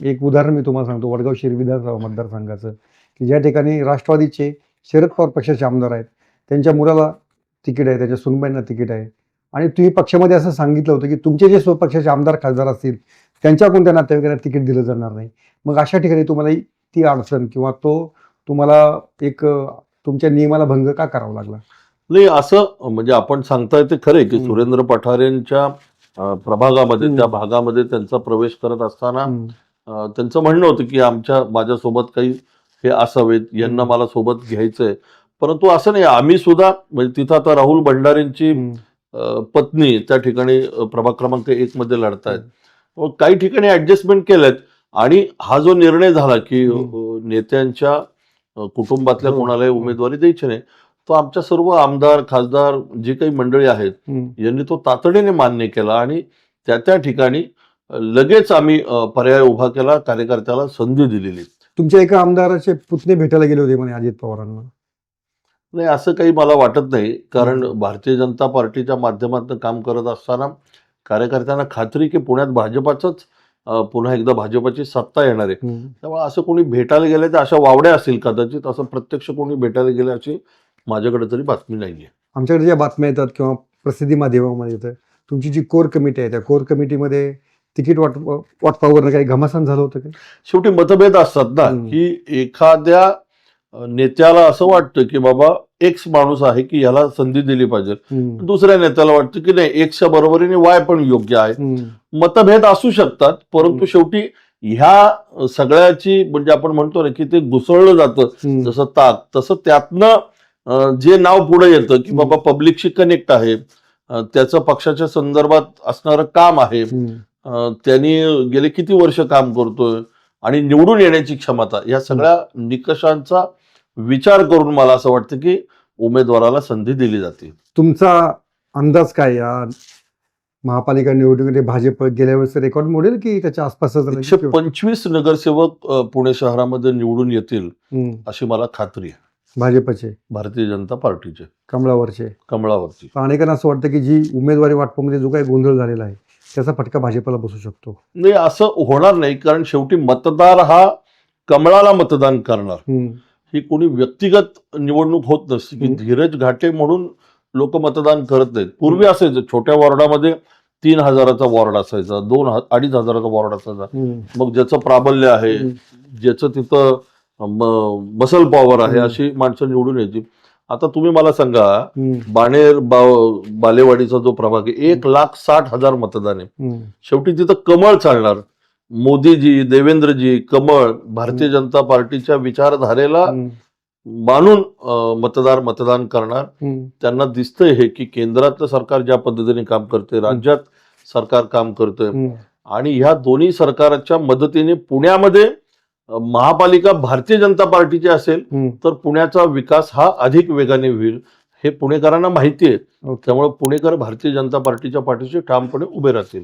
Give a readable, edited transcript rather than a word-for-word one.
एक उदाहरण मी तुम्हाला सांगतो, वडगाव शिर्डी विधानसभा मतदारसंघाचं, की ज्या ठिकाणी राष्ट्रवादीचे शरद पवार पक्षाचे आमदार आहेत, त्यांच्या मुलाला तिकीट आहे, त्याच्या सुनबाईंना तिकीट आहे, आणि तुम्ही पक्षामध्ये असं सांगितलं होतं की तुमचे जे स्वपक्षाचे आमदार खासदार असतील त्यांच्या कोणत्या नातेवाईकांना तिकीट दिलं जाणार नाही. मग अशा ठिकाणी तुम्हाला ती अडचण किंवा तो तुम्हाला एक तुमच्या नियमाला भंग का करावा लागला? नाही, असं म्हणजे आपण सांगताय ते खरे की सुरेंद्र पठारेंच्या प्रभागामध्ये त्या भागामध्ये त्यांचा प्रवेश करत असताना त्यांचं म्हणणं होतं की माझ्यासोबत काही हे असावेत, यांना मला सोबत घ्यायचंय. परंतु असं नाही, आम्ही सुद्धा म्हणजे तिथं आता राहुल भंडारेंची पत्नी त्या ठिकाणी प्रभाग क्रमांक 1 मध्ये लढतायत. काही ठिकाणी ऍडजस्टमेंट केलेत आणि हा जो निर्णय झाला की नेत्यांच्या कुटुंबातल्या कोणालाही उमेदवारी द्यायची नाही, तो आमच्या सर्व आमदार खासदार जे काही मंडळी आहेत यांनी तो तातडीने मान्य केला आणि त्या ठिकाणी लगेच आम्ही पर्याय उभा केला, कार्यकर्त्याला संधी दिलेली. तुमच्या एका आमदाराचे पुतणे भेटायला गेले होते म्हणे अजित पवारांना. नाही, असं काही मला वाटत नाही, कारण भारतीय जनता पार्टीच्या माध्यमातून काम करत असताना कार्यकर्त्यांना खात्री की पुण्यात भाजपाचंच पुन्हा एकदा भाजपाची सत्ता येणार आहे. त्यामुळे असं कोणी भेटायला गेले तर अशा वावड्या असतील कदाचित, असं प्रत्यक्ष कोणी भेटायला गेले अशी माझ्याकडे तरी बातमी नाहीये. आमच्याकडे ज्या बातम्या येतात किंवा प्रसिद्धी माध्यमामध्ये येतं, तुमची जी कोर कमिटी आहे त्या कोर कमिटीमध्ये तिकीट वाटपावर काही घमासान झालं होतं का? शेवटी मतभेद असतात ना, की एखाद्या नेत्याला असं वाटतं की बाबा एक्स माणूस आहे की याला संधी दिली पाहिजे, दुसऱ्या नेत्याला वाटतं की नाही एक्सच्या बरोबरीने वाय पण योग्य आहे. मतभेद असू शकतात, परंतु शेवटी ह्या सगळ्याची म्हणजे आपण म्हणतो ना की ते घुसळलं जातं जसं ताक, तसं त्यातनं जे नाव पुढे येतं की बाबा पब्लिकशी कनेक्ट आहे, त्याचं पक्षाच्या संदर्भात असणारं काम आहे, त्यांनी गेले किती वर्ष काम करतोय आणि निवडून येण्याची क्षमता, या सगळ्या निकषांचा विचार करून मला असं वाटतं की उमेदवाराला संधी दिली जाते. तुमचा अंदाज काय या महापालिका निवडणुकीमध्ये भाजप गेल्या वेळेस रेकॉर्ड मोडेल की त्याच्या आसपास? 125 नगरसेवक पुणे शहरामध्ये निवडून येतील अशी मला खात्री आहे. भाजपचे, भारतीय भारतीय जनता पार्टीचे कमळावरची. अनेकांना असं वाटतं की जी उमेदवारी वाटपामध्ये जो काही गोंधळ झालेला आहे त्याचा फटका भाजपला बसू शकतो. नाही, असं होणार नाही, कारण शेवटी मतदार हा कमळाला मतदान करणार. ही कोणी व्यक्तिगत निवडणूक होत नसते की धीरज घाटे म्हणून लोक मतदान करत नाहीत. पूर्वी असायचं, छोट्या वॉर्डामध्ये 3,000चा वॉर्ड असायचा, 2,000-2,500चा वॉर्ड असायचा. मग ज्याचं प्राबल्य आहे, ज्याचं तिथं मसल पॉवर आहे अशी माणसं निवडून यायची. आता तुम्ही मला सांगा, बाणेर बालेवाडीचा जो प्रभाग आहे 1,60,000 मतदान आहे. शेवटी तिथं कमळ चालणार. मोदीजी, देवेंद्रजी, कमळ, भारतीय जनता पार्टीच्या विचारधारेला मानून मतदार मतदान करणार. त्यांना दिसतंय हे की केंद्रातलं सरकार ज्या पद्धतीने काम करते, राज्यात सरकार काम करतंय, आणि ह्या दोन्ही सरकारच्या मदतीने पुण्यामध्ये महापालिका भारतीय जनता पार्टीची असेल तर पुण्याचा विकास हा अधिक वेगाने होईल, हे पुणेकरांना माहिती आहे. त्यामुळे पुणेकर भारतीय जनता पार्टीच्या पाठीशी ठामपणे उभे राहतील.